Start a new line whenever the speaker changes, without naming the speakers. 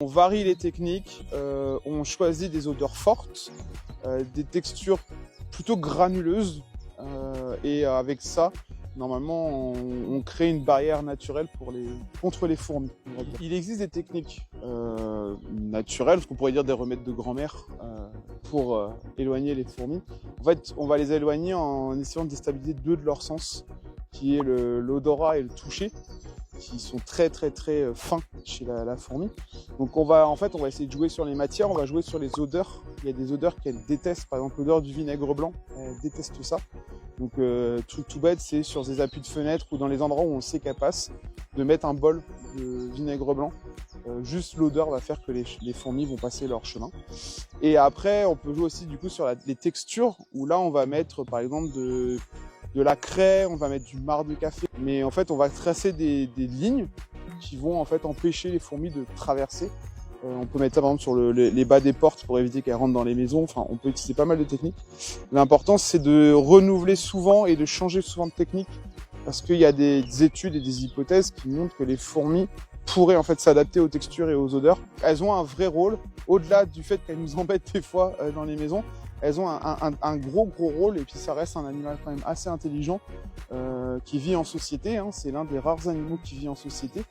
On varie les techniques, on choisit des odeurs fortes, des textures plutôt granuleuses et avec ça, normalement, on crée une barrière naturelle contre les fourmis. Il existe des techniques naturelles, ce qu'on pourrait dire des remèdes de grand-mère pour éloigner les fourmis. En fait, on va les éloigner en essayant de déstabiliser deux de leurs sens, qui est l'odorat et le toucher, qui sont très fins chez la fourmi. Donc on va essayer de jouer sur les matières, on va jouer sur les odeurs. Il y a des odeurs qu'elles détestent, par exemple l'odeur du vinaigre blanc, elles détestent ça. Donc truc tout bête, c'est sur des appuis de fenêtre ou dans les endroits où on sait qu'elle passe, de mettre un bol de vinaigre blanc. Juste l'odeur va faire que les fourmis vont passer leur chemin. Et après, on peut jouer aussi du coup sur les textures, où là on va mettre par exemple de la craie, on va mettre du marc de café. Mais en fait, on va tracer des lignes qui vont en fait empêcher les fourmis de traverser. On peut mettre ça par exemple sur les bas des portes pour éviter qu'elles rentrent dans les maisons. Enfin, on peut utiliser pas mal de techniques. L'important, c'est de renouveler souvent et de changer souvent de technique, parce qu'il y a des études et des hypothèses qui montrent que les fourmis pourraient en fait s'adapter aux textures et aux odeurs. Elles ont un vrai rôle, au-delà du fait qu'elles nous embêtent des fois dans les maisons. Elles ont un gros rôle, et puis ça reste un animal quand même assez intelligent qui vit en société. C'est l'un des rares animaux qui vit en société.